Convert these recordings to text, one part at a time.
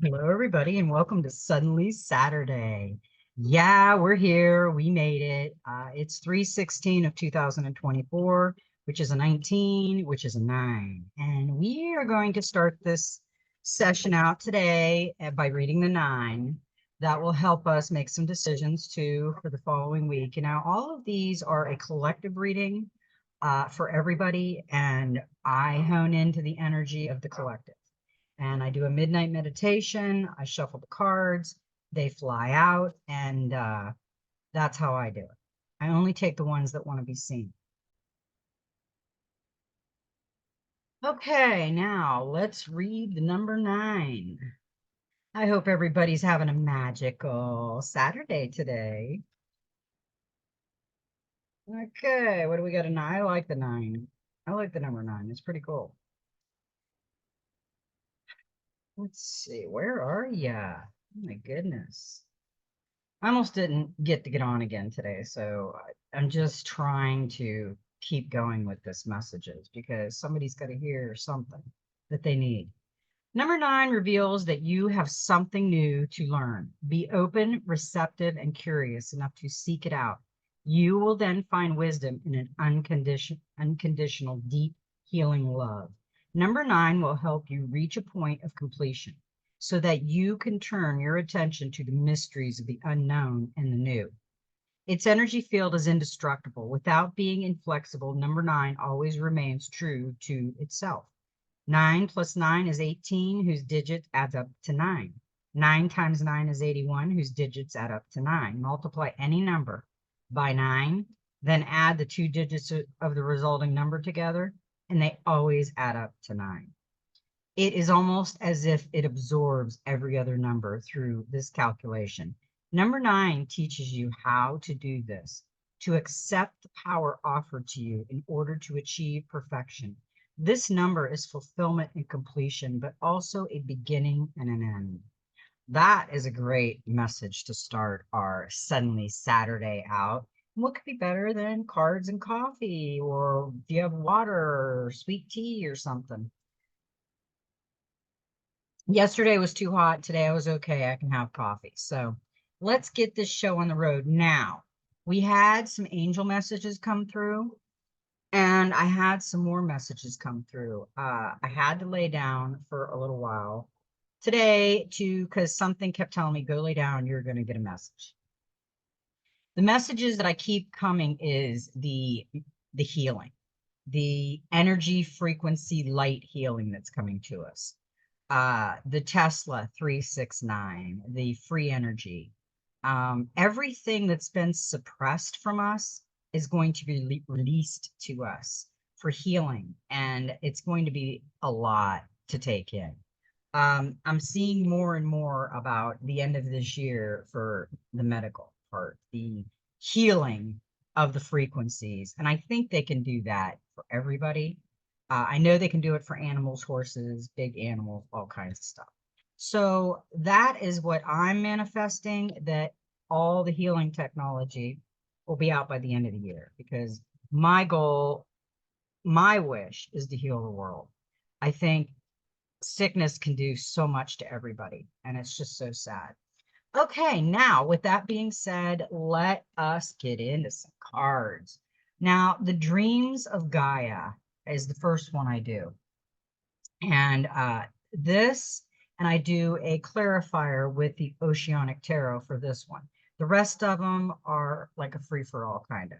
Hello, everybody, and welcome to Suddenly Saturday. Yeah, we're here. We made it. It's 3/16 of 2024, which is a 19, which is a 9. And we are going to start this session out today by reading the 9. That will help us make some decisions too for the following week. And now all of these are a collective reading for everybody, and I hone into the energy of the collective. And I do a midnight meditation. I shuffle the cards, they fly out, and that's how I do it. I only take the ones that want to be seen. Okay, now let's read the number 9. I hope everybody's having a magical Saturday today. Okay, what do we got? I like the 9. I like the number 9. It's pretty cool. Let's see, where are ya? Oh my goodness. I almost didn't get to get on again today, so I'm just trying to keep going with this messages because somebody's got to hear something that they need. Number 9 reveals that you have something new to learn. Be open, receptive, and curious enough to seek it out. You will then find wisdom in an unconditional, deep, healing love. Number 9 will help you reach a point of completion so that you can turn your attention to the mysteries of the unknown and the new. Its energy field is indestructible. Without being inflexible, number 9 always remains true to itself. 9 plus 9 is 18, whose digit adds up to 9. 9 times 9 is 81, whose digits add up to 9. Multiply any number by 9, then add the two digits of the resulting number together, and they always add up to 9. It is almost as if it absorbs every other number through this calculation. Number 9 teaches you how to do this, to accept the power offered to you in order to achieve perfection. This number is fulfillment and completion, but also a beginning and an end. That is a great message to start our Suddenly Saturday out. What could be better than cards and coffee, or do you have water or sweet tea or something? Yesterday was too hot. Today I was okay. I can have coffee. So let's get this show on the road. Now, we had some angel messages come through, and I had some more messages come through. I had to lay down for a little while today because something kept telling me, go lay down, you're going to get a message. The messages that I keep coming is the healing, the energy frequency light healing that's coming to us. The Tesla 369, the free energy, everything that's been suppressed from us is going to be released to us for healing, and it's going to be a lot to take in. I'm seeing more and more about the end of this year for the medical part, the healing of the frequencies, and I think they can do that for everybody. I know they can do it for animals, horses, big animals, all kinds of stuff. So that is what I'm manifesting, that all the healing technology will be out by the end of the year, because my goal, my wish is to heal the world. I think sickness can do so much to everybody, and it's just so sad. Okay, now with that being said, let us get into some cards. Now, the Dreams of Gaia is the first one I do. And and I do a clarifier with the Oceanic Tarot for this one. The rest of them are like a free-for-all kind of.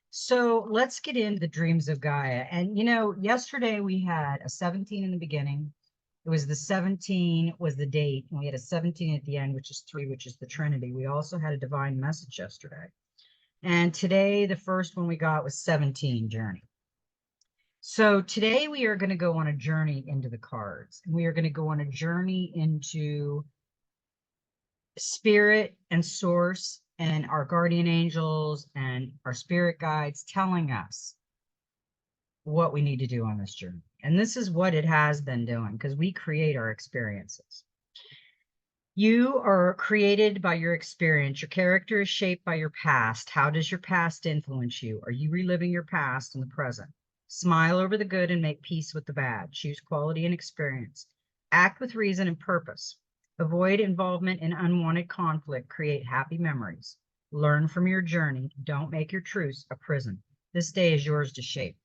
So let's get into the Dreams of Gaia. And yesterday we had a 17 in the beginning. It was the 17 was the date, and we had a 17 at the end, which is 3, which is the Trinity. We also had a divine message yesterday. And today, the first one we got was 17, Journey. So today we are going to go on a journey into the cards. And we are going to go on a journey into spirit and source and our guardian angels and our spirit guides telling us what we need to do on this journey. And this is what it has been doing, because we create our experiences. You are created by your experience. Your character is shaped by your past. How does your past influence you? Are you reliving your past in the present? Smile over the good and make peace with the bad. Choose quality and experience. Act with reason and purpose. Avoid involvement in unwanted conflict. Create happy memories. Learn from your journey. Don't make your truths a prison. This day is yours to shape.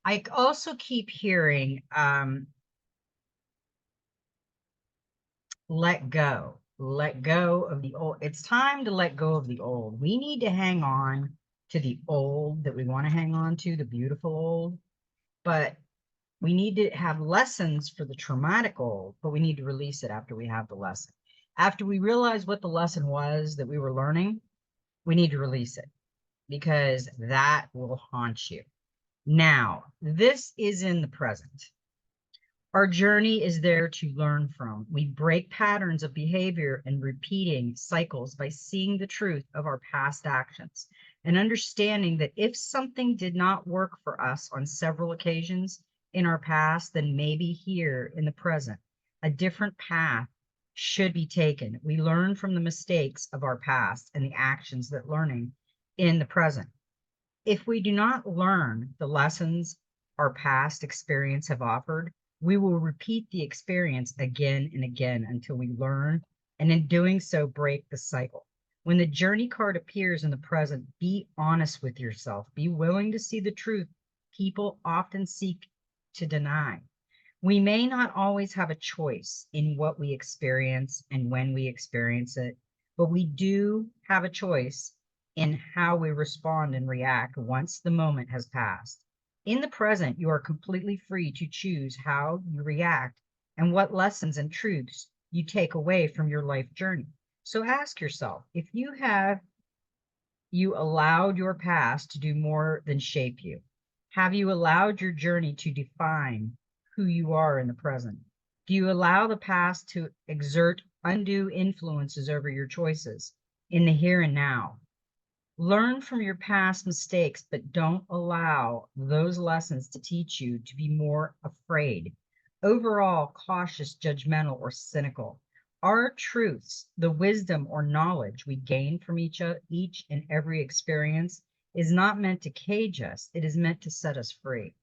I also keep hearing let go. Let go of the old. It's time to let go of the old. We need to hang on to the old that we want to hang on to, the beautiful old. But we need to have lessons for the traumatic old, but we need to release it after we have the lesson. After we realize what the lesson was that we were learning, we need to release it because that will haunt you. Now, this is in the present. Our journey is there to learn from. We break patterns of behavior and repeating cycles by seeing the truth of our past actions and understanding that if something did not work for us on several occasions in our past, then maybe here in the present, a different path should be taken. We learn from the mistakes of our past and the actions that learning in the present. If we do not learn the lessons our past experience have offered, we will repeat the experience again and again until we learn, and in doing so, break the cycle. When the journey card appears in the present, be honest with yourself. Be willing to see the truth people often seek to deny. We may not always have a choice in what we experience and when we experience it, but we do have a choice in how we respond and react once the moment has passed. In the present, you are completely free to choose how you react and what lessons and truths you take away from your life journey. So ask yourself, if you allowed your past to do more than shape you? Have you allowed your journey to define who you are in the present? Do you allow the past to exert undue influences over your choices in the here and now? Learn from your past mistakes, but don't allow those lessons to teach you to be more afraid, overall cautious, judgmental, or cynical. Our truths, the wisdom or knowledge we gain from each and every experience is not meant to cage us. It is meant to set us free.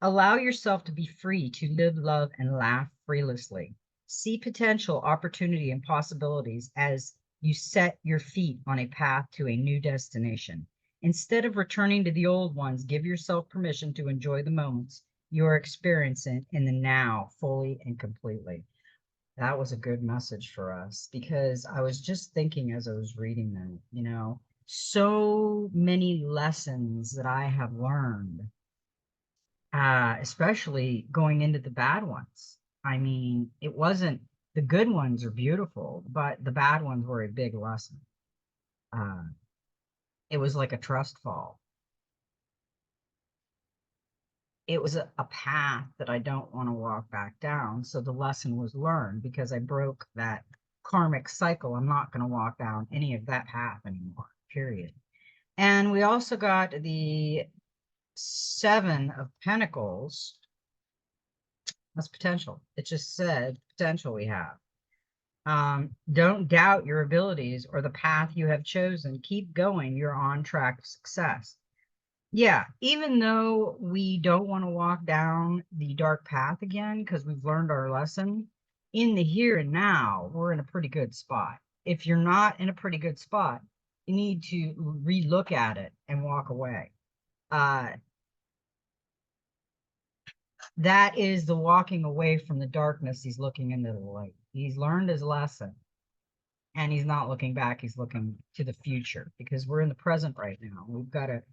Allow yourself to be free to live, love, and laugh fearlessly. See potential, opportunity, and possibilities as you set your feet on a path to a new destination. Instead of returning to the old ones, give yourself permission to enjoy the moments you're experiencing in the now fully and completely. That was a good message for us because I was just thinking as I was reading that, so many lessons that I have learned, especially going into the bad ones. I mean, it wasn't the good ones are beautiful, but the bad ones were a big lesson. Uh, it was like a trust fall. It was a path that I don't want to walk back down. So the lesson was learned because I broke that karmic cycle. I'm not going to walk down any of that path anymore, period. And we also got the Seven of Pentacles. That's potential. It just said potential we have. Don't doubt your abilities or the path you have chosen. Keep going. You're on track to success. Yeah, even though we don't want to walk down the dark path again because we've learned our lesson, in the here and now, we're in a pretty good spot. If you're not in a pretty good spot, you need to relook at it and walk away. That is the walking away from the darkness. He's looking into the light. He's learned his lesson and he's not looking back. He's looking to the future because we're in the present right now. We've got to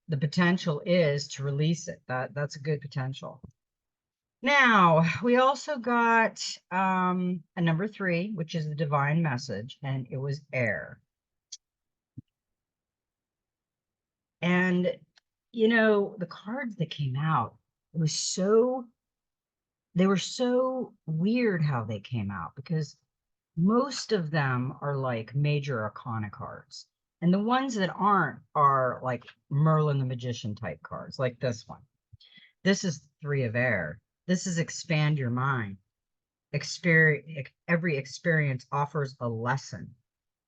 the potential is to release it. That's a good potential. Now, we also got a number 3, which is the divine message, and it was air. And, the cards that came out, they were so weird how they came out because most of them are like major arcana cards. And the ones that aren't are like Merlin the Magician type cards, like this one. This is 3 of air. This is expand your mind. Every experience offers a lesson.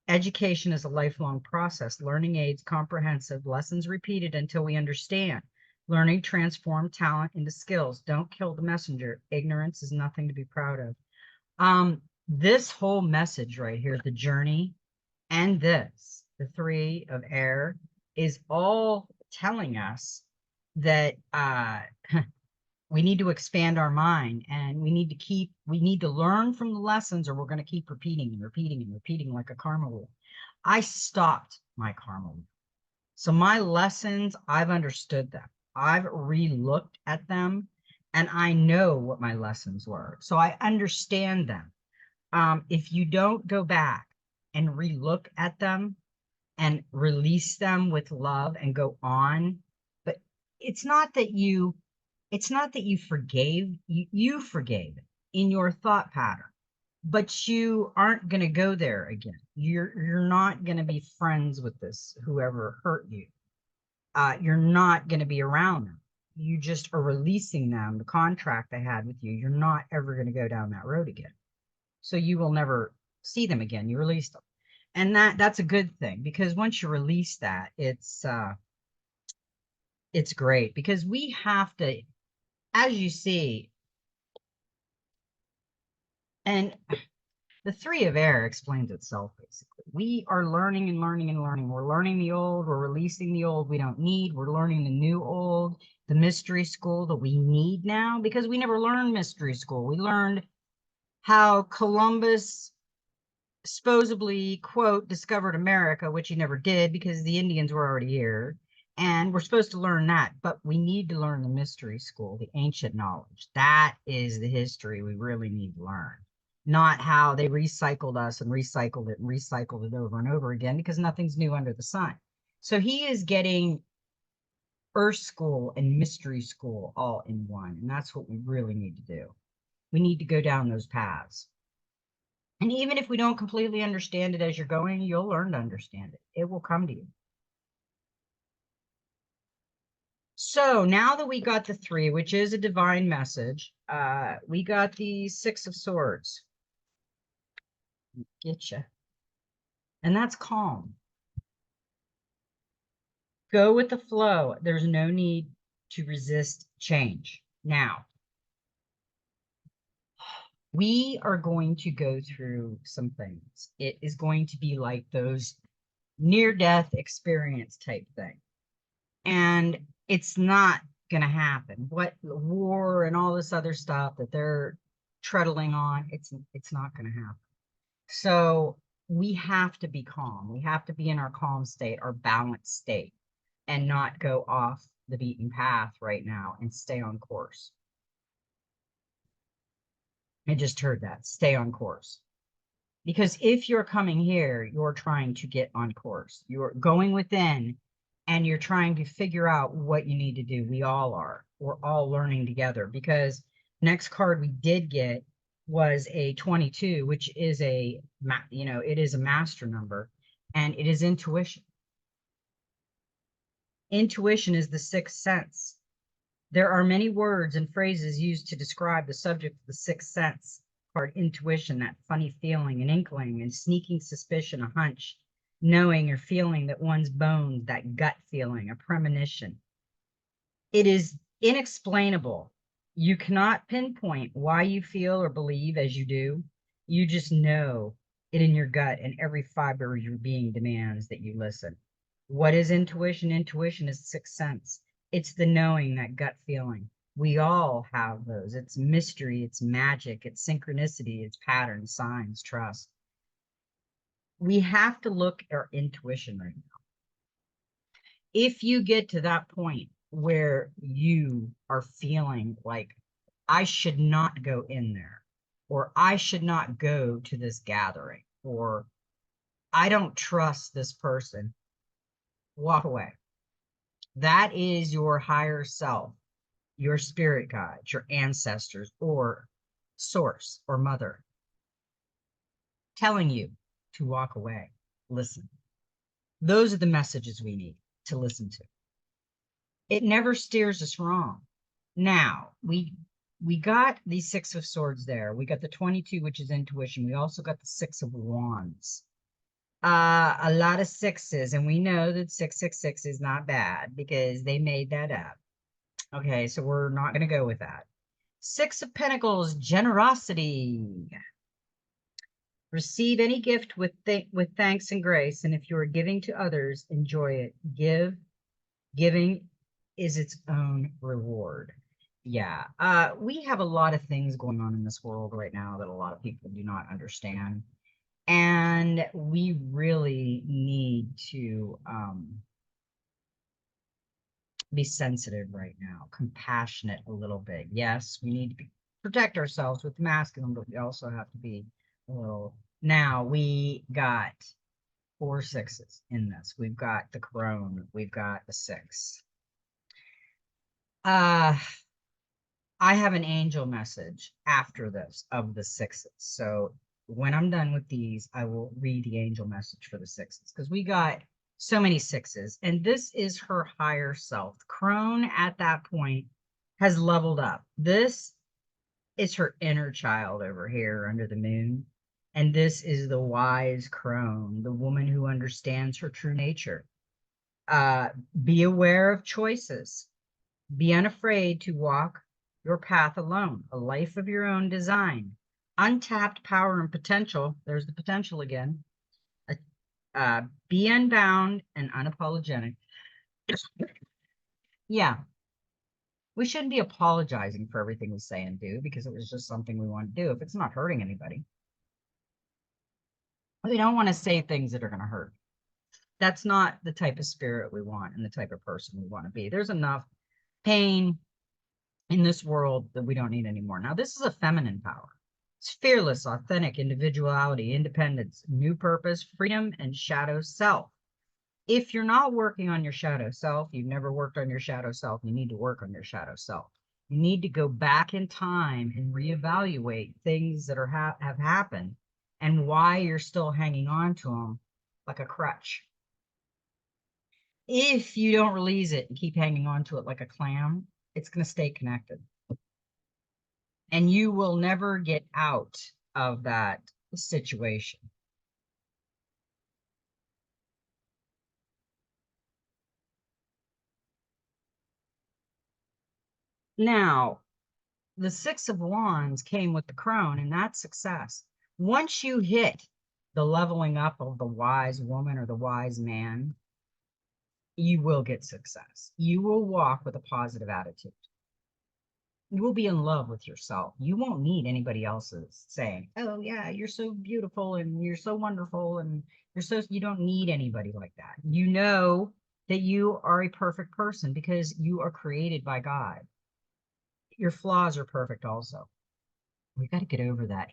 Education is a lifelong process. Learning aids comprehensive, lessons repeated until we understand. Learning transform talent into skills. Don't kill the messenger. Ignorance is nothing to be proud of. This whole message right here, the journey, and this, the three of air, is all telling us that we need to expand our mind, and we need to learn from the lessons, or we're going to keep repeating and repeating and repeating like a karma wheel. I stopped my karma wheel. So my lessons, I've understood them. I've re-looked at them, and I know what my lessons were. So I understand them. If you don't go back and re-look at them and release them with love and go on, but it's not that you forgave, you forgave it in your thought pattern, but you aren't going to go there again. You're not going to be friends with this whoever hurt you. You're not going to be around them. You just are releasing them, the contract they had with you. You're not ever going to go down that road again. So you will never see them again. You release them. And that's a good thing, because once you release that, it's great, because we have to, as you see, and the three of air explains itself basically. We are learning and learning and learning. We're learning the old, we're releasing the old we don't need, we're learning the new old, the mystery school that we need now, because we never learned mystery school. We learned how Columbus supposedly, quote, discovered America, which he never did because the Indians were already here. And we're supposed to learn that, but we need to learn the mystery school, the ancient knowledge. That is the history we really need to learn, not how they recycled us and recycled it and recycled it over and over again, because nothing's new under the sun. So he is getting Earth School and Mystery School all in one. And that's what we really need to do. We need to go down those paths. And even if we don't completely understand it as you're going, you'll learn to understand it. It will come to you. So now that we got the three, which is a divine message, we got the Six of Swords. Get you. And that's calm. Go with the flow. There's no need to resist change. Now, we are going to go through some things. It is going to be like those near-death experience type thing. And it's not going to happen. What war and all this other stuff that they're treadling on, it's not going to happen. So we have to be calm. We have to be in our calm state, our balanced state, and not go off the beaten path right now, and stay on course. I just heard that. Stay on course. Because if you're coming here, you're trying to get on course. You're going within and you're trying to figure out what you need to do. We all are. We're all learning together, because next card we did get was a 22, which is it is a master number, and it is intuition. Intuition is the sixth sense. There are many words and phrases used to describe the subject of the sixth sense card, intuition, that funny feeling, an inkling, and sneaking suspicion, a hunch, knowing or feeling that one's bones, that gut feeling, a premonition. It is inexplainable. You cannot pinpoint why you feel or believe as you do. You just know it in your gut, and every fiber of your being demands that you listen. What is intuition? Intuition is sixth sense. It's the knowing, that gut feeling. We all have those. It's mystery, it's magic, it's synchronicity, it's patterns, signs, trust. We have to look at our intuition right now. If you get to that point where you are feeling like, I should not go in there, or I should not go to this gathering, or I don't trust this person, walk away. That is your higher self, your spirit guides, your ancestors, or source or mother telling you to walk away. Listen. Those are the messages we need to listen to. It never steers us wrong. Now, we got the Six of Swords there. We got the 22, which is intuition. We also got the Six of Wands. A lot of sixes, and we know that 666 is not bad because they made that up. Okay, so we're not going to go with that. Six of Pentacles, generosity. Receive any gift with thanks and grace, and if you are giving to others, enjoy it. Giving is its own reward. Yeah, we have a lot of things going on in this world right now that a lot of people do not understand, and we really need to be sensitive right now, compassionate a little bit. Yes, we need to protect ourselves with the masculine, but we also have to be a little. Now we got 4 6s in this. We've got the crone. We've got the 6. Uh, I have an angel message after this of the 6s. So when I'm done with these, I will read the angel message for the 6s because we got so many 6s. And this is her higher self. Crone at that point has leveled up. This is her inner child over here under the moon. And this is the wise crone, the woman who understands her true nature. Be aware of choices. Be unafraid to walk your path alone, a life of your own design. Untapped power and potential. There's the potential again. Be unbound and unapologetic. Yeah, we shouldn't be apologizing for everything we say and do because it was just something we want to do if it's not hurting anybody. We don't want to say things that are going to hurt. That's not the type of spirit we want and the type of person we want to be. There's enough pain in this world that we don't need anymore. Now, this is a feminine power. It's fearless, authentic individuality, independence, new purpose, freedom, and shadow self. If you're not working on your shadow self, you've never worked on your shadow self, you need to work on your shadow self. You need to go back in time and reevaluate things that have happened and why you're still hanging on to them like a crutch. If you don't release it and keep hanging on to it like a clam, it's going to stay connected. And you will never get out of that situation. Now, the 6 of Wands came with the crone, and that's success. Once you hit the leveling up of the wise woman or the wise man, you will get success. You will walk with a positive attitude. You will be in love with yourself. You won't need anybody else's saying, "Oh yeah, you're so beautiful and you're so wonderful and you don't need anybody like that." You know that you are a perfect person because you are created by God. Your flaws are perfect also. We got to get over that.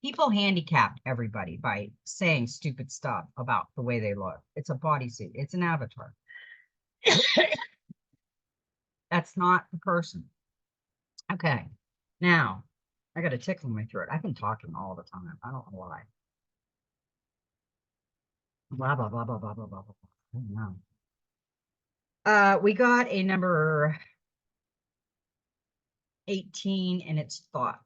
People handicapped everybody by saying stupid stuff about the way they look. It's a bodysuit. It's an avatar. That's not the person. Okay. Now, I got a tickle in my throat. I've been talking all the time. I don't know why. Blah, blah, blah, blah, blah, blah, blah, blah. I don't know. We got a number 18 and it's Thoth.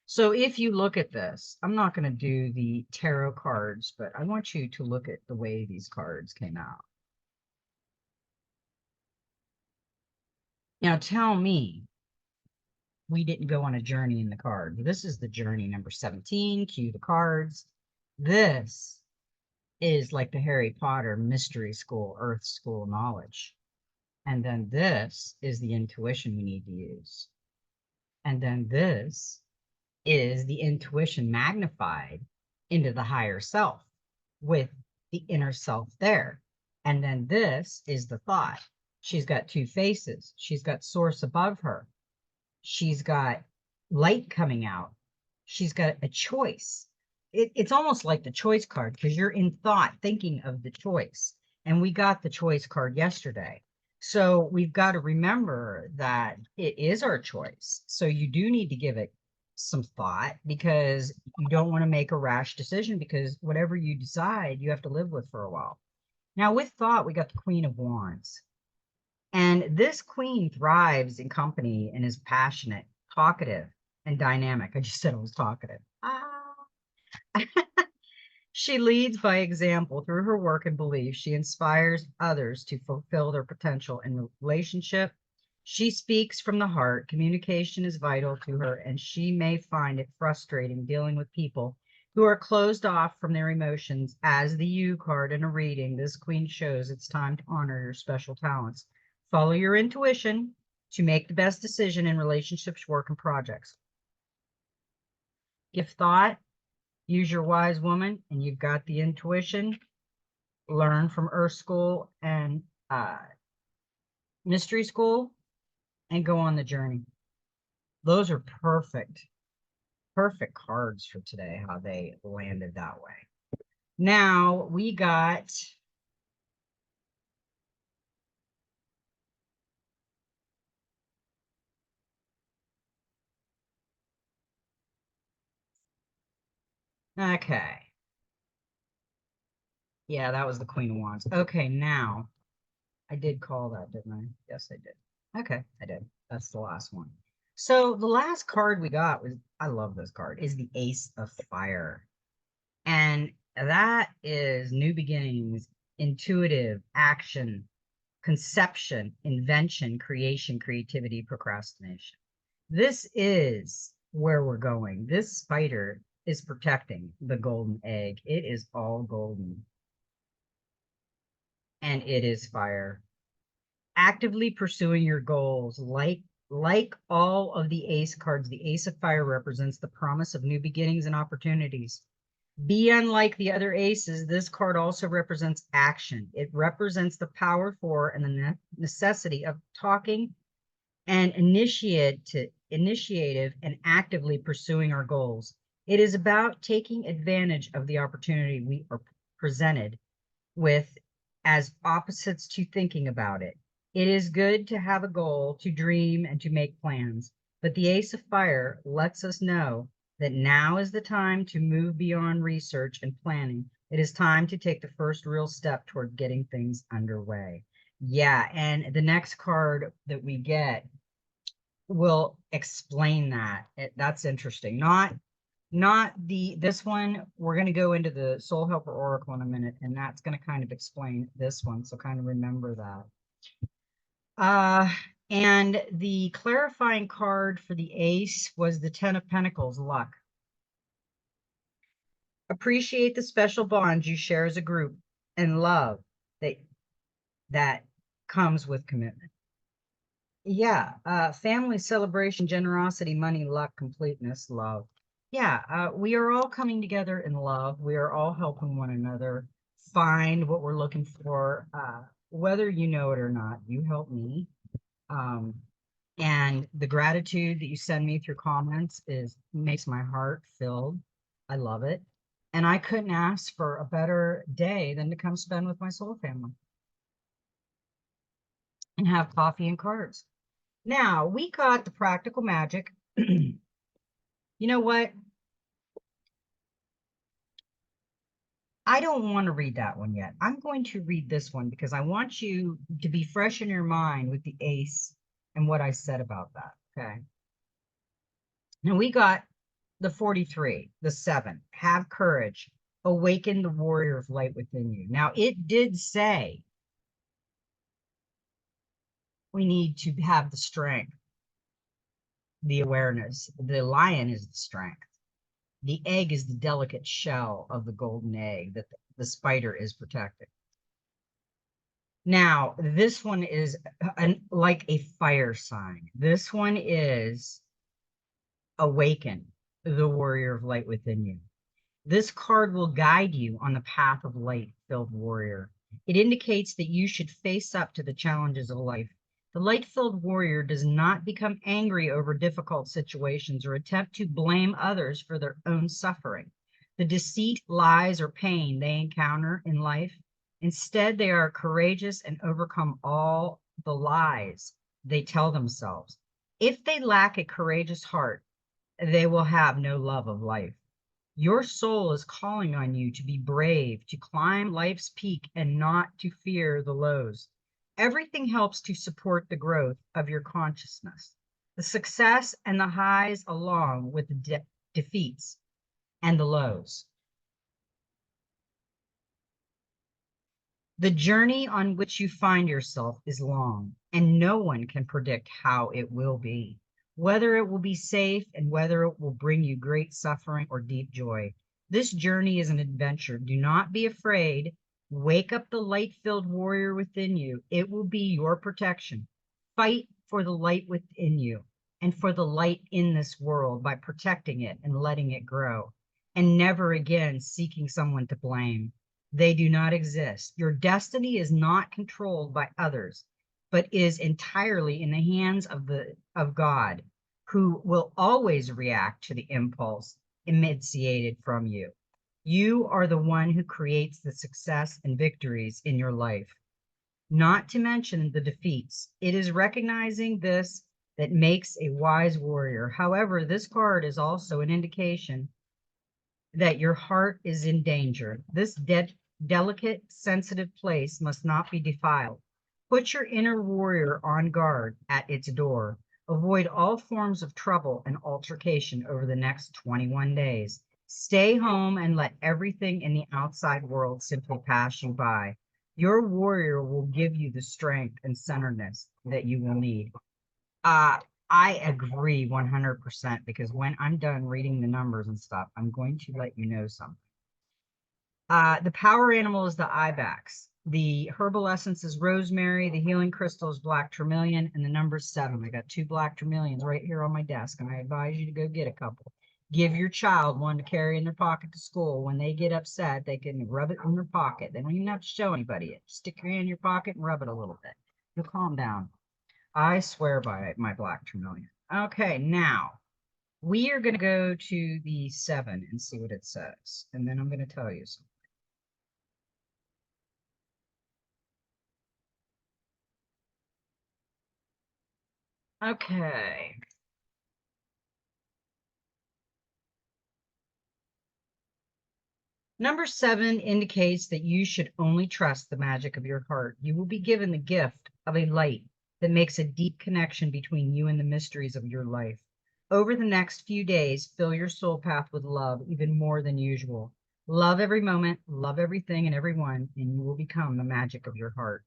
So if you look at this, I'm not going to do the tarot cards, but I want you to look at the way these cards came out. Now tell me we didn't go on a journey in the card. This is the journey number 17. Cue the cards. This is like the Harry Potter mystery school, earth school knowledge. And then this is the intuition we need to use. And then this is the intuition magnified into the higher self with the inner self there. And then this is the thought. She's got 2 faces. She's got source above her. She's got light coming out. She's got a choice. It's almost like the choice card because you're in thought thinking of the choice. And we got the choice card yesterday. So we've got to remember that it is our choice. So you do need to give it some thought because you don't want to make a rash decision because whatever you decide, you have to live with for a while. Now with thought, we got the Queen of Wands. And this queen thrives in company and is passionate, talkative, and dynamic. I just said I was talkative. She leads by example through her work and belief. She inspires others to fulfill their potential in relationship. She speaks from the heart. Communication is vital to her, and she may find it frustrating dealing with people who are closed off from their emotions. As the U card in a reading, this queen shows it's time to honor your special talents. Follow your intuition to make the best decision in relationships, work, and projects. Give thought, use your wise woman, and you've got the intuition. Learn from Earth School and Mystery School and go on the journey. Those are perfect cards for today, how they landed that way. Now we got okay. Yeah, that was the Queen of Wands. Okay, now I did call that, didn't I? Yes, I did. Okay, I did. That's the last one. So the last card we got was, I love this card, is the Ace of Fire. And that is new beginnings, intuitive action, conception, invention, creation, creativity, procrastination. This is where we're going. This spider is protecting the golden egg. It is all golden. And it is fire. Actively pursuing your goals, like all of the ace cards, the Ace of Fire represents the promise of new beginnings and opportunities. Be unlike the other aces, this card also represents action. It represents the power for and the necessity of talking and initiative and actively pursuing our goals. It is about taking advantage of the opportunity we are presented with as opposites to thinking about it. It is good to have a goal, to dream, and to make plans, but the Ace of Fire lets us know that now is the time to move beyond research and planning. It is time to take the first real step toward getting things underway. Yeah, and the next card that we get will explain that. That's interesting. Not this one. We're going to go into the Soul Helper Oracle in a minute, and that's going to kind of explain this one. So kind of remember that. And the clarifying card for the ace was the Ten of Pentacles, luck. Appreciate the special bonds you share as a group and love that comes with commitment. Yeah, family, celebration, generosity, money, luck, completeness, love. Yeah, we are all coming together in love. We are all helping one another find what we're looking for. Whether you know it or not, you help me. And the gratitude that you send me through comments makes my heart filled. I love it. And I couldn't ask for a better day than to come spend with my soul family and have coffee and cards. Now, we got the practical magic. You know what? I don't want to read that one yet. I'm going to read this one because I want you to be fresh in your mind with the ace and what I said about that. Okay. Now, we got the 43, the 7. Have courage. Awaken the warrior of light within you. Now, it did say we need to have the strength, the awareness. The lion is the strength. The egg is the delicate shell of the golden egg that the spider is protecting. Now, this one is like a fire sign. This one is awaken the warrior of light within you. This card will guide you on the path of light-filled warrior. It indicates that you should face up to the challenges of life. The light-filled warrior does not become angry over difficult situations or attempt to blame others for their own suffering, the deceit, lies, or pain they encounter in life. Instead, they are courageous and overcome all the lies they tell themselves. If they lack a courageous heart, they will have no love of life. Your soul is calling on you to be brave, to climb life's peak and not to fear the lows. Everything helps to support the growth of your consciousness, the success and the highs along with the defeats and the lows. The journey on which you find yourself is long, and no one can predict how it will be, whether it will be safe and whether it will bring you great suffering or deep joy. This journey is an adventure. Do not be afraid. Wake up the light-filled warrior within you. It will be your protection. Fight for the light within you and for the light in this world by protecting it and letting it grow, and never again seeking someone to blame. They do not exist. Your destiny is not controlled by others, but is entirely in the hands of God, who will always react to the impulse initiated from you. You are the one who creates the success and victories in your life, not to mention the defeats. It is recognizing this that makes a wise warrior. However, this card is also an indication that your heart is in danger. This delicate, sensitive place must not be defiled. Put your inner warrior on guard at its door. Avoid all forms of trouble and altercation over the next 21 days. Stay home and let everything in the outside world simply pass you by. Your warrior will give you the strength and centeredness that you will need. Uh, I agree 100% because when I'm done reading the numbers and stuff, I'm going to let you know something. The power animal is the ibex. The herbal essence is rosemary. The healing crystal is black tourmaline, and the number 7. I got 2 black tourmalines right here on my desk, and I advise you to go get a couple. Give your child one to carry in their pocket to school. When they get upset, they can rub it in their pocket. They don't even have to show anybody it. Just stick your hand in your pocket and rub it a little bit. You'll calm down. I swear by my black tourmaline. Okay, now we are going to go to the 7 and see what it says, and then I'm going to tell you something. Okay. Number 7 indicates that you should only trust the magic of your heart. You will be given the gift of a light that makes a deep connection between you and the mysteries of your life. Over the next few days, fill your soul path with love, even more than usual. Love every moment, love everything and everyone, and you will become the magic of your heart.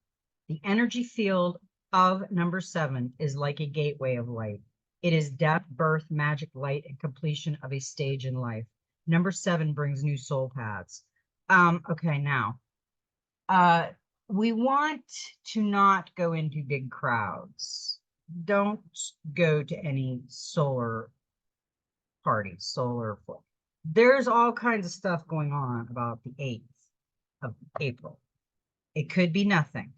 The energy field of number 7 is like a gateway of light. It is death, birth, magic, light, and completion of a stage in life. Number 7 brings new soul paths. Okay, now, uh, we want to not go into big crowds. Don't go to any solar parties, solar. There's all kinds of stuff going on about the 8th of April. It could be nothing,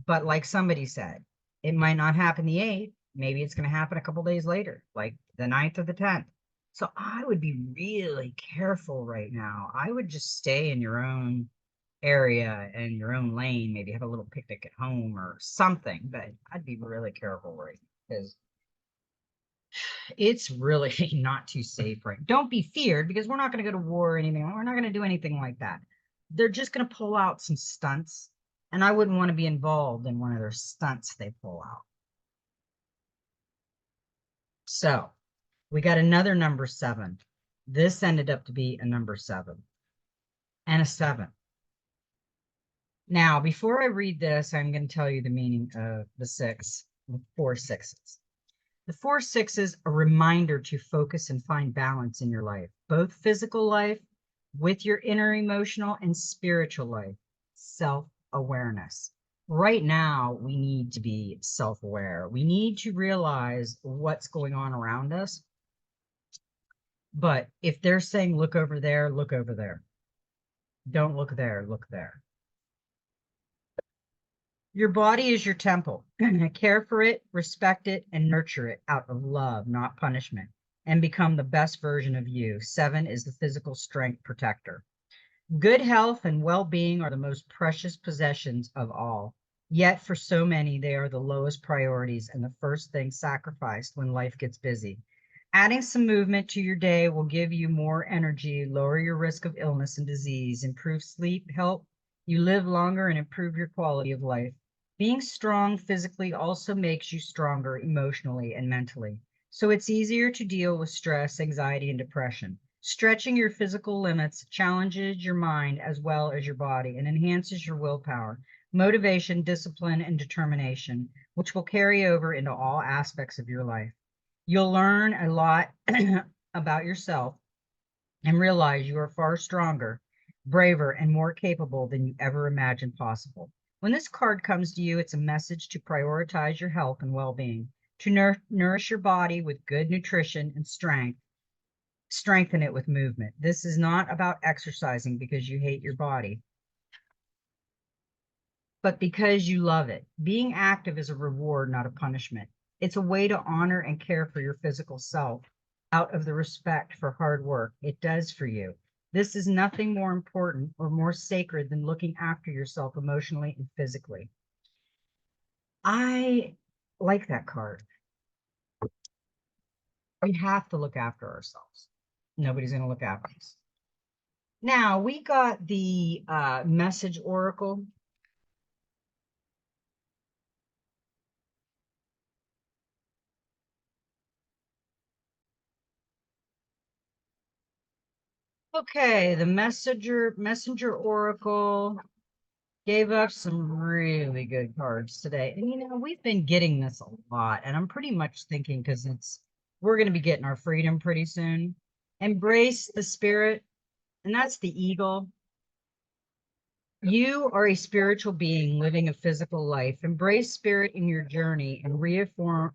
but like somebody said, it might not happen the 8th. Maybe it's going to happen a couple days later, like the 9th or the 10th. So I would be really careful right now. I would just stay in your own area and your own lane, maybe have a little picnic at home or something, but I'd be really careful right now because it's really not too safe right. Don't be feared because we're not going to go to war or anything. We're not going to do anything like that. They're just going to pull out some stunts, and I wouldn't want to be involved in one of their stunts they pull out. So we got another number 7. This ended up to be a number 7 and a 7. Now, before I read this, I'm going to tell you the meaning of the 6, the 4 sixes. The 4 sixes, a reminder to focus and find balance in your life, both physical life with your inner emotional and spiritual life, self-awareness. Right now, we need to be self-aware. We need to realize what's going on around us. But if they're saying, look over there, look over there. Don't look there, look there. Your body is your temple. Care for it, respect it, and nurture it out of love, not punishment, and become the best version of you. 7 is the physical strength protector. Good health and well-being are the most precious possessions of all. Yet for so many, they are the lowest priorities and the first thing sacrificed when life gets busy. Adding some movement to your day will give you more energy, lower your risk of illness and disease, improve sleep, help you live longer, and improve your quality of life. Being strong physically also makes you stronger emotionally and mentally. So it's easier to deal with stress, anxiety, and depression. Stretching your physical limits challenges your mind as well as your body and enhances your willpower, motivation, discipline, and determination, which will carry over into all aspects of your life. You'll learn a lot about yourself and realize you are far stronger, braver, and more capable than you ever imagined possible. When this card comes to you, it's a message to prioritize your health and well being, to nourish your body with good nutrition and strength, strengthen it with movement. This is not about exercising because you hate your body, but because you love it. Being active is a reward, not a punishment. It's a way to honor and care for your physical self out of the respect for hard work it does for you. This is nothing more important or more sacred than looking after yourself emotionally and physically. I like that card. We have to look after ourselves. Nobody's going to look after us. Now, we got the message oracle. Okay, the messenger oracle gave us some really good cards today. And we've been getting this a lot, and I'm pretty much thinking because we're going to be getting our freedom pretty soon. Embrace the spirit, and that's the eagle. You are a spiritual being living a physical life. Embrace spirit in your journey and reaffirm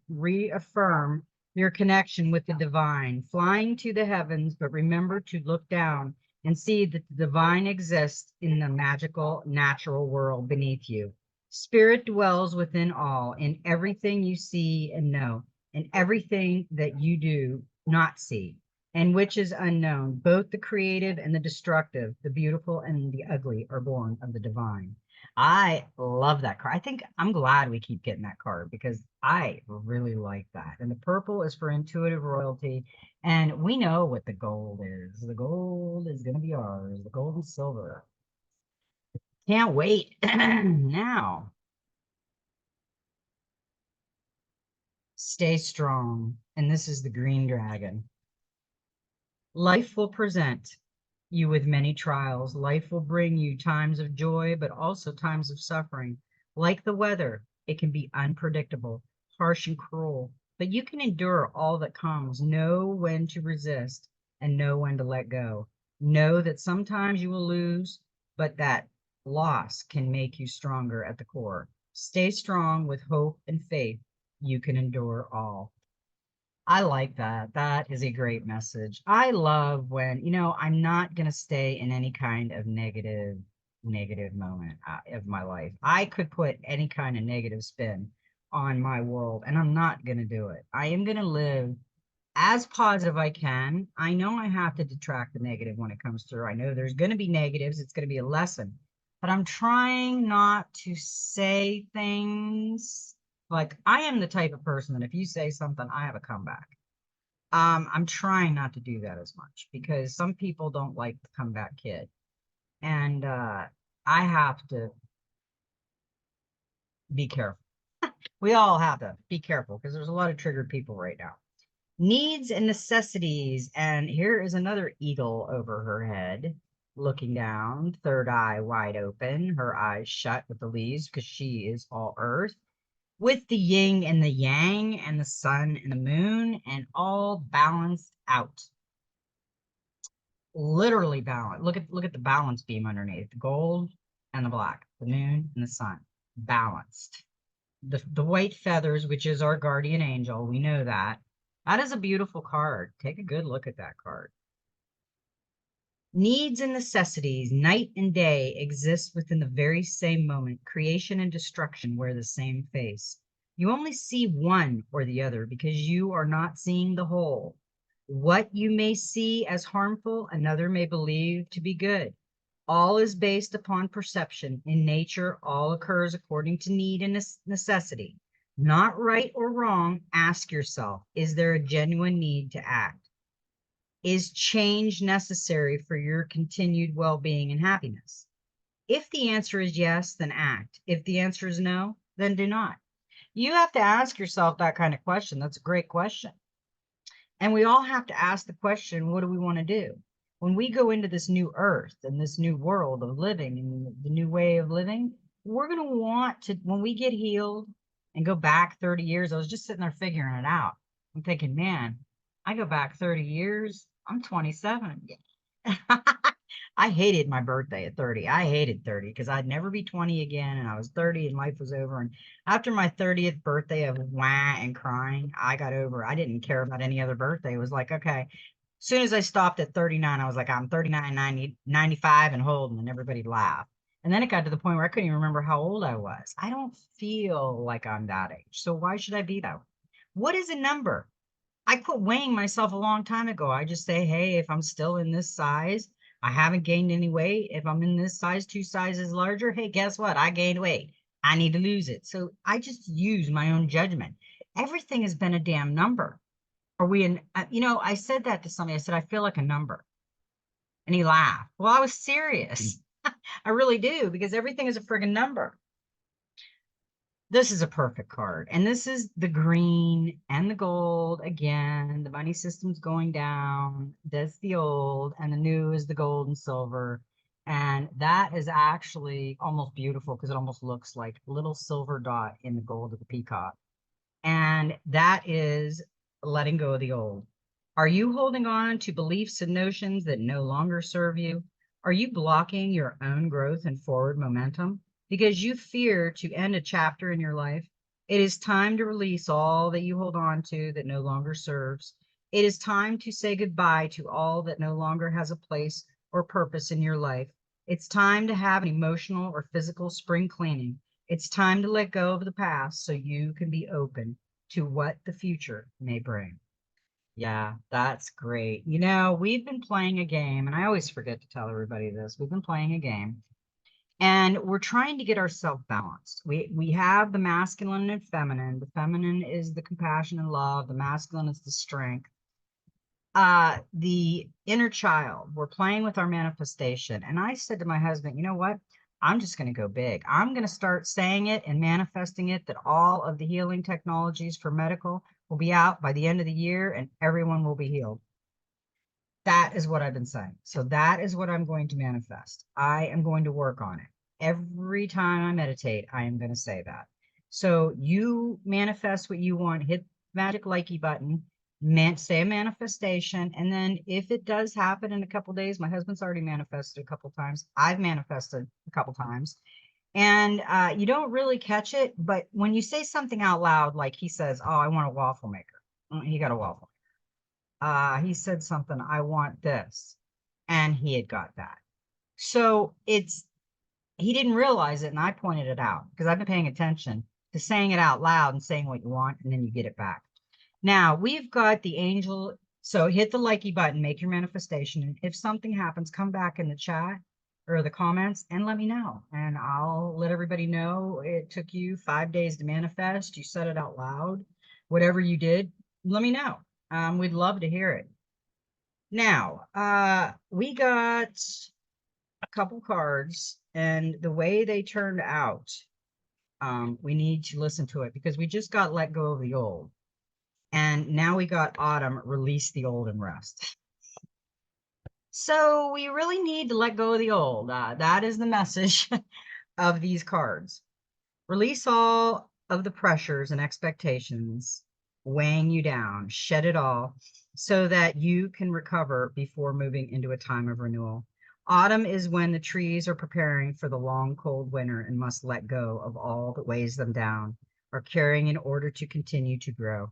your connection with the divine, flying to the heavens, but remember to look down and see that the divine exists in the magical natural world beneath you. Spirit dwells within all, in everything you see and know, in everything that you do not see and which is unknown. Both the creative and the destructive, the beautiful and the ugly are born of the divine. I love that card. I think I'm glad we keep getting that card because I really like that. And the purple is for intuitive royalty. And we know what the gold is. The gold is going to be ours, the gold and silver. Can't wait. Now, stay strong. And this is the green dragon. Life will present you with many trials. Life will bring you times of joy, but also times of suffering. Like the weather, it can be unpredictable, harsh, and cruel, but you can endure all that comes. Know when to resist and know when to let go. Know that sometimes you will lose, but that loss can make you stronger at the core. Stay strong with hope and faith. You can endure all. I like that. That is a great message. I love when, I'm not going to stay in any kind of negative moment of my life. I could put any kind of negative spin on my world, and I'm not going to do it. I am going to live as positive I can. I know I have to detract the negative when it comes through. I know there's going to be negatives. It's going to be a lesson, but I'm trying not to say things like I am the type of person that if you say something, I have a comeback. I'm trying not to do that as much because some people don't like the comeback kid. And I have to be careful. We all have to be careful because there's a lot of triggered people right now. Needs and necessities. And here is another eagle over her head, looking down, third eye wide open, her eyes shut with the leaves because she is all earth, with the yin and the yang and the sun and the moon, and all balanced out. Literally balanced. Look at the balance beam underneath. The gold and the black, the moon and the sun. Balanced. The white feathers, which is our guardian angel, we know that. That is a beautiful card. Take a good look at that card. Needs and necessities, night and day, exist within the very same moment. Creation and destruction wear the same face. You only see one or the other because you are not seeing the whole. What you may see as harmful, another may believe to be good. All is based upon perception. In nature, all occurs according to need and necessity. Not right or wrong. Ask yourself, is there a genuine need to act? Is change necessary for your continued well-being and happiness? If the answer is yes, then act. If the answer is no, then do not. You have to ask yourself that kind of question. That's a great question. And we all have to ask the question, what do we want to do? When we go into this new earth and this new world of living and the new way of living, we're going to want to, when we get healed and go back 30 years, I was just sitting there figuring it out. I'm thinking, man, I go back 30 years, I'm 27. I hated my birthday at 30. I hated 30 because I'd never be 20 again. And I was 30 and life was over. And after my 30th birthday of wah and crying, I got over. I didn't care about any other birthday. It was like, okay. As soon as I stopped at 39, I was like, I'm 39, 90, 95 and holding, and everybody laughed. And then it got to the point where I couldn't even remember how old I was. I don't feel like I'm that age. So why should I be that way? What is a number? I quit weighing myself a long time ago. I just say, hey, if I'm still in this size, I haven't gained any weight. If I'm in this size, 2 sizes larger, hey, guess what? I gained weight. I need to lose it. So I just use my own judgment. Everything has been a damn number. Are we in, I said that to somebody. I said, I feel like a number. And he laughed. Well, I was serious. I really do, because everything is a friggin' number. This is a perfect card. And this is the green and the gold. Again, the money system's going down. That's the old, and the new is the gold and silver. And that is actually almost beautiful because it almost looks like a little silver dot in the gold of the peacock. And that is letting go of the old. Are you holding on to beliefs and notions that no longer serve you? Are you blocking your own growth and forward momentum because you fear to end a chapter in your life? It is time to release all that you hold on to that no longer serves. It is time to say goodbye to all that no longer has a place or purpose in your life. It's time to have an emotional or physical spring cleaning. It's time to let go of the past so you can be open to what the future may bring. Yeah, that's great. We've been playing a game, and I always forget to tell everybody this. We've been playing a game, and we're trying to get ourselves balanced. We have the masculine and feminine. The feminine is the compassion and love. The masculine is the strength. The inner child. We're playing with our manifestation. And I said to my husband, you know what? I'm just going to go big. I'm going to start saying it and manifesting it that all of the healing technologies for medical will be out by the end of the year and everyone will be healed. That is what I've been saying. So that is what I'm going to manifest. I am going to work on it. Every time I meditate, I am going to say that. So you manifest what you want, hit the magic likey button, say a manifestation. And then if it does happen in a couple days, my husband's already manifested a couple times. I've manifested a couple times. And you don't really catch it. But when you say something out loud, like he says, oh, I want a waffle maker. He got a waffle. He said something, I want this. And he had got that. So he didn't realize it. And I pointed it out because I've been paying attention to saying it out loud and saying what you want, and then you get it back. Now we've got the angel. So hit the likey button, make your manifestation. And if something happens, come back in the chat or the comments and let me know. And I'll let everybody know it took you 5 days to manifest. You said it out loud. Whatever you did, let me know. We'd love to hear it. Now, we got a couple cards, and the way they turned out, we need to listen to it because we just got let go of the old. And now we got autumn, release the old and rest. So we really need to let go of the old. That is the message of these cards. Release all of the pressures and expectations weighing you down, shed it all so that you can recover before moving into a time of renewal. Autumn is when the trees are preparing for the long, cold winter and must let go of all that weighs them down or carrying in order to continue to grow.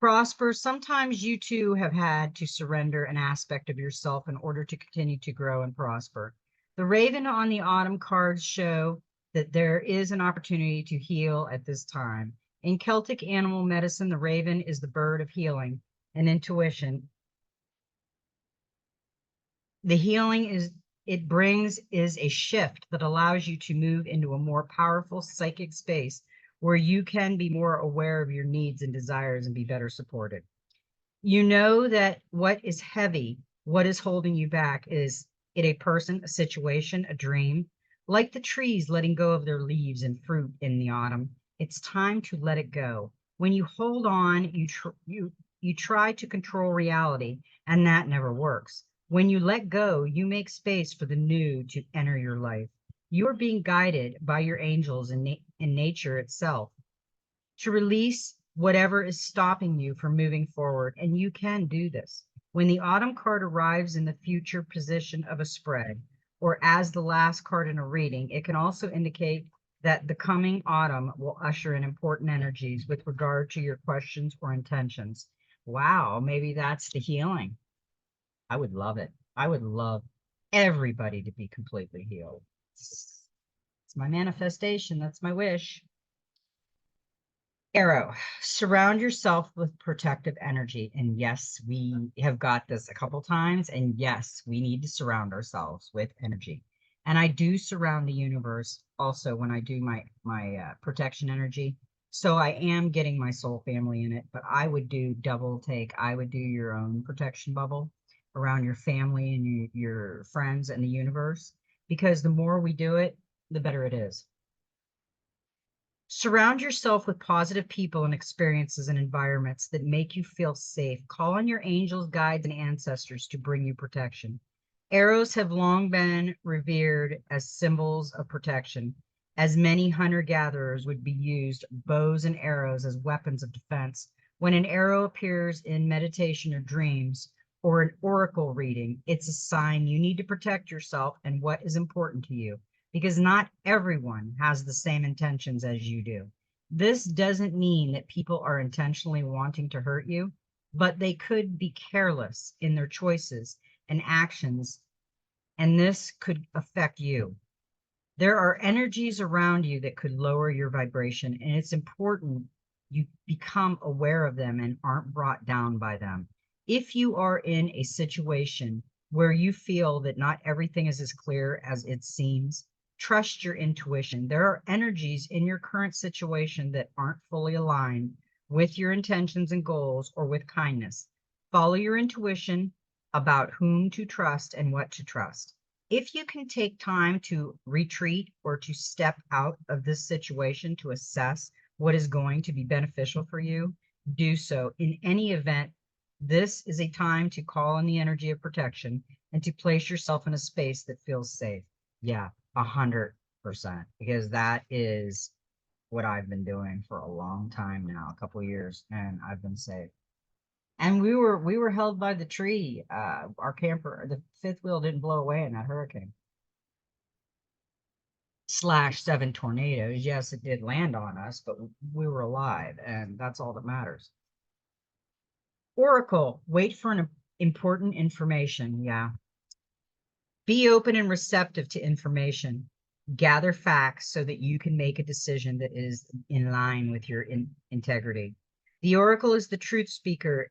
Prosper, sometimes you too have had to surrender an aspect of yourself in order to continue to grow and prosper. The raven on the autumn cards show that there is an opportunity to heal at this time. In Celtic animal medicine, the raven is the bird of healing and intuition. The healing it brings is a shift that allows you to move into a more powerful psychic space where you can be more aware of your needs and desires and be better supported. You know that what is heavy, what is holding you back, is it a person, a situation, a dream? Like the trees letting go of their leaves and fruit in the autumn, it's time to let it go. When you hold on, you try to control reality, and that never works. When you let go, you make space for the new to enter your life. You are being guided by your angels in nature itself to release whatever is stopping you from moving forward. And you can do this. When the autumn card arrives in the future position of a spread, or as the last card in a reading, it can also indicate that the coming autumn will usher in important energies with regard to your questions or intentions. Wow, maybe that's the healing. I would love it. I would love everybody to be completely healed. It's my manifestation. That's my wish. Arrow, surround yourself with protective energy. And yes, we have got this a couple times. And yes, we need to surround ourselves with energy. And I do surround the universe also when I do my protection energy. So I am getting my soul family in it, but I would do double take. I would do your own protection bubble around your family and your friends and the universe, because the more we do it, the better it is. Surround yourself with positive people and experiences and environments that make you feel safe. Call on your angels, guides, and ancestors to bring you protection. Arrows have long been revered as symbols of protection, as many hunter-gatherers would be used bows and arrows as weapons of defense. When an arrow appears in meditation or dreams or an oracle reading, it's a sign you need to protect yourself and what is important to you, because not everyone has the same intentions as you do. This doesn't mean that people are intentionally wanting to hurt you, but they could be careless in their choices and actions, and this could affect you. There are energies around you that could lower your vibration, and it's important you become aware of them and aren't brought down by them. If you are in a situation where you feel that not everything is as clear as it seems, trust your intuition. There are energies in your current situation that aren't fully aligned with your intentions and goals or with kindness. Follow your intuition about whom to trust and what to trust. If you can take time to retreat or to step out of this situation to assess what is going to be beneficial for you, do so. In any event, this is a time to call on the energy of protection and to place yourself in a space that feels safe. Yeah, 100%, because that is what I've been doing for a long time now, a couple of years, and I've been safe. And we were held by the tree. Our camper, the fifth wheel didn't blow away in that hurricane. /7 tornadoes. Yes, it did land on us, but we were alive, and that's all that matters. Oracle, wait for an important information. Yeah. Be open and receptive to information. Gather facts so that you can make a decision that is in line with your integrity. The Oracle is the truth speaker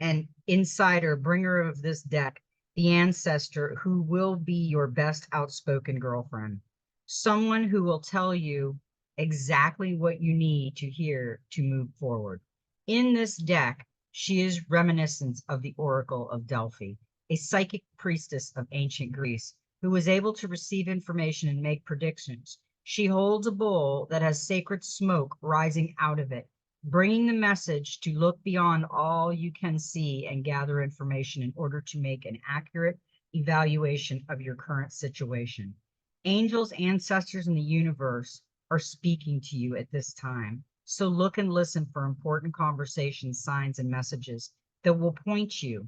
and insider, bringer of this deck, the ancestor who will be your best outspoken girlfriend, someone who will tell you exactly what you need to hear to move forward. In this deck, she is reminiscent of the Oracle of Delphi, a psychic priestess of ancient Greece who was able to receive information and make predictions. She holds a bowl that has sacred smoke rising out of it, bringing the message to look beyond all you can see and gather information in order to make an accurate evaluation of your current situation. Angels, ancestors, and the universe are speaking to you at this time. So look and listen for important conversations, signs, and messages that will point you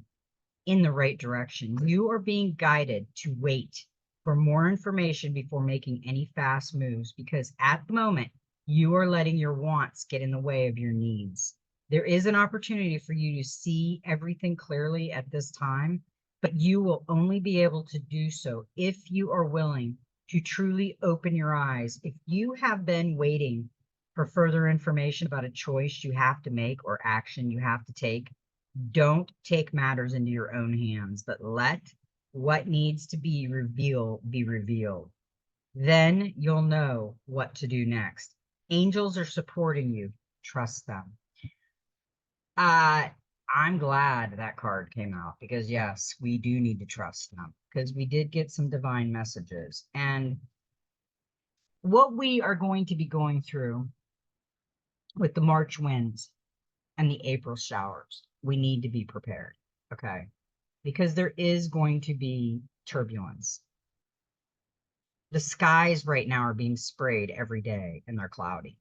in the right direction. You are being guided to wait for more information before making any fast moves, because at the moment, you are letting your wants get in the way of your needs. There is an opportunity for you to see everything clearly at this time, but you will only be able to do so if you are willing to truly open your eyes. If you have been waiting for further information about a choice you have to make or action you have to take, don't take matters into your own hands, but let what needs to be revealed be revealed. Then you'll know what to do next. Angels are supporting you. Trust them. I'm glad that card came out, because yes, we do need to trust them, because we did get some divine messages. And what we are going to be going through with the March winds and the April showers, we need to be prepared, okay? Because there is going to be turbulence. The skies right now are being sprayed every day and they're cloudy.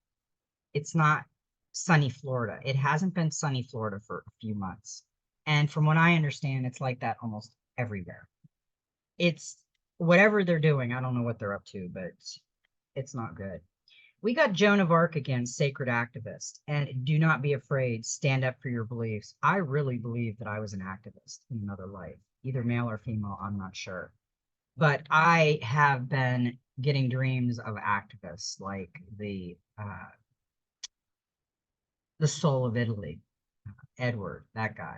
It's not sunny Florida. It hasn't been sunny Florida for a few months. And from what I understand, it's like that almost everywhere. It's whatever they're doing. I don't know what they're up to, but it's not good. We got Joan of Arc again, sacred activist. And do not be afraid. Stand up for your beliefs. I really believe that I was an activist in another life, either male or female. I'm not sure. But I have been getting dreams of activists like the soul of Italy, Edward, that guy.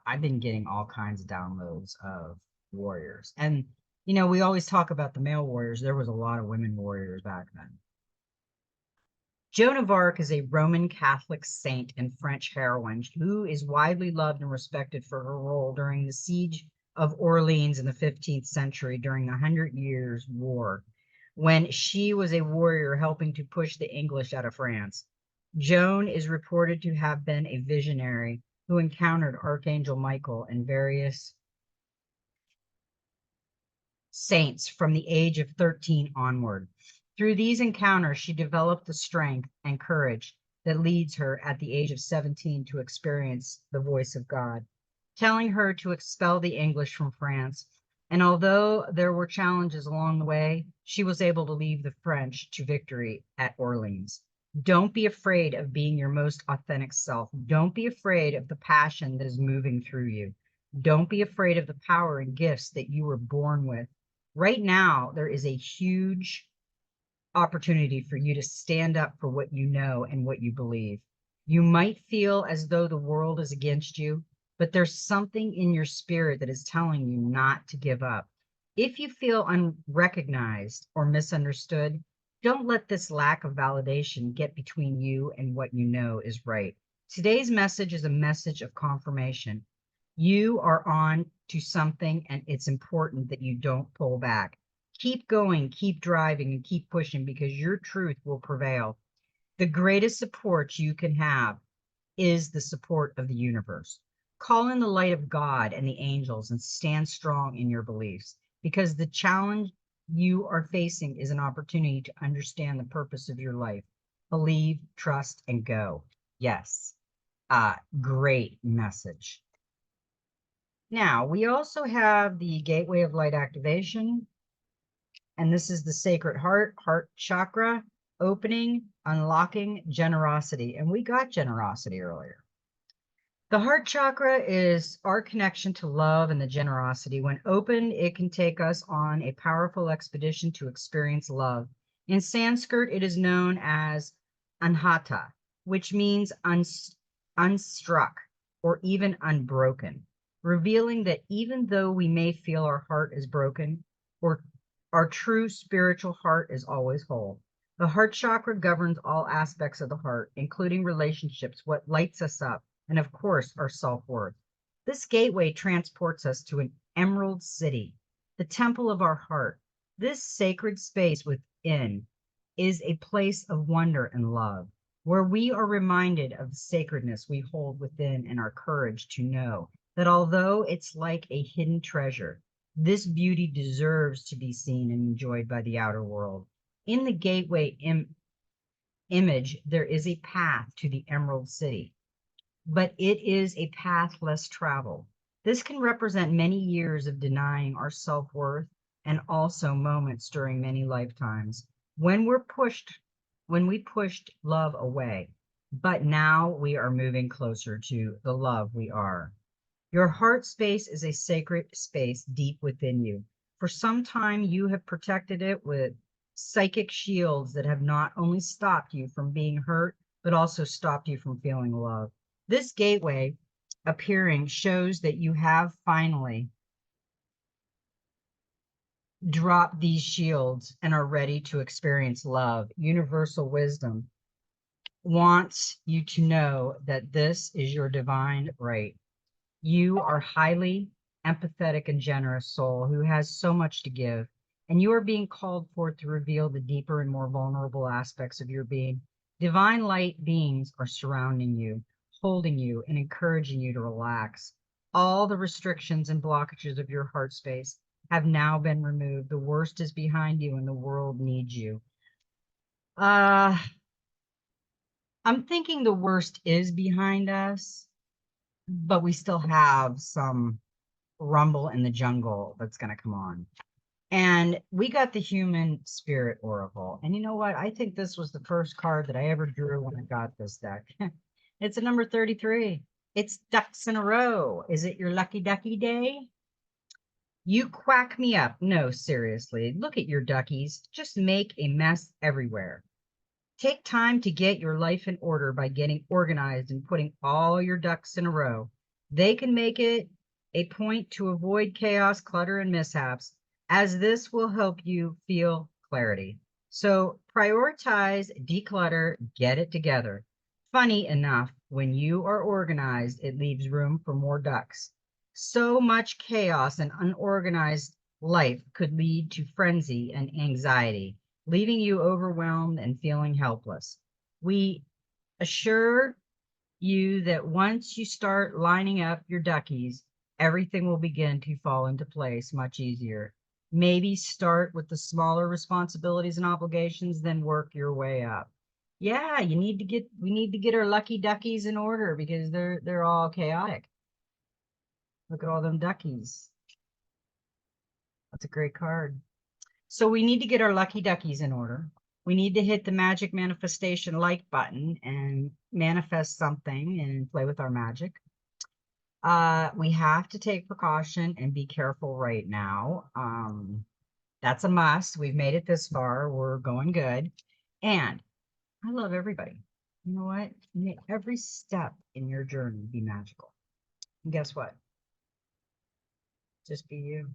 I've been getting all kinds of downloads of warriors. And, we always talk about the male warriors. There was a lot of women warriors back then. Joan of Arc is a Roman Catholic saint and French heroine who is widely loved and respected for her role during the siege of Orleans in the 15th century during the Hundred Years' War, when she was a warrior helping to push the English out of France. Joan is reported to have been a visionary who encountered Archangel Michael and various saints from the age of 13 onward. Through these encounters, she developed the strength and courage that leads her at the age of 17 to experience the voice of God, telling her to expel the English from France. And although there were challenges along the way, she was able to lead the French to victory at Orleans. Don't be afraid of being your most authentic self. Don't be afraid of the passion that is moving through you. Don't be afraid of the power and gifts that you were born with. Right now, there is a huge opportunity for you to stand up for what you know and what you believe. You might feel as though the world is against you, but there's something in your spirit that is telling you not to give up. If you feel unrecognized or misunderstood, don't let this lack of validation get between you and what you know is right. Today's message is a message of confirmation. You are on to something, and it's important that you don't pull back. Keep going, keep driving, and keep pushing because your truth will prevail. The greatest support you can have is the support of the universe. Call in the light of God and the angels and stand strong in your beliefs because the challenge you are facing is an opportunity to understand the purpose of your life. Believe, trust, and go. Yes, great message. Now, we also have the Gateway of Light activation, and this is the Sacred Heart chakra, opening, unlocking generosity. And we got generosity earlier. The heart chakra is our connection to love and the generosity. When opened, it can take us on a powerful expedition to experience love. In Sanskrit, it is known as anhata, which means unstruck or even unbroken, revealing that even though we may feel our heart is broken, or our true spiritual heart is always whole. The heart chakra governs all aspects of the heart, including relationships, what lights us up, and of course, our self-worth. This gateway transports us to an emerald city, the temple of our heart. This sacred space within is a place of wonder and love, where we are reminded of the sacredness we hold within and our courage to know that although it's like a hidden treasure, this beauty deserves to be seen and enjoyed by the outer world. In the gateway image, there is a path to the Emerald City, but it is a path less traveled. This can represent many years of denying our self-worth and also moments during many lifetimes when we pushed love away. But now we are moving closer to the love we are. Your heart space is a sacred space deep within you. For some time, you have protected it with psychic shields that have not only stopped you from being hurt, but also stopped you from feeling love. This gateway appearing shows that you have finally dropped these shields and are ready to experience love. Universal wisdom wants you to know that this is your divine right. You are highly empathetic and generous soul who has so much to give, and you are being called forth to reveal the deeper and more vulnerable aspects of your being. Divine light beings are surrounding you, holding you, and encouraging you to relax. All the restrictions and blockages of your heart space have now been removed. The worst is behind you, and the world needs you. Uh, I'm thinking the worst is behind us, but we still have some rumble in the jungle that's going to come on. And we got the human spirit oracle. And you know what? I think this was the first card that I ever drew when I got this deck. It's a number 33. It's ducks in a row. Is it your lucky ducky day? You quack me up. No, seriously. Look at your duckies. Just make a mess everywhere. Take time to get your life in order by getting organized and putting all your ducks in a row. They can make it a point to avoid chaos, clutter, and mishaps, as this will help you feel clarity. So prioritize, declutter, get it together. Funny enough, when you are organized, it leaves room for more ducks. So much chaos and unorganized life could lead to frenzy and anxiety, leaving you overwhelmed and feeling helpless. We assure you that once you start lining up your duckies, everything will begin to fall into place much easier. Maybe start with the smaller responsibilities and obligations, then work your way up. Yeah, we need to get our lucky duckies in order because they're all chaotic. Look at all them duckies. That's a great card. So we need to get our lucky duckies in order. We need to hit the magic manifestation like button and manifest something and play with our magic. We have to take precaution and be careful right now. That's a must. We've made it this far. We're going good. And I love everybody. You know what? May every step in your journey be magical. And guess what? Just be you.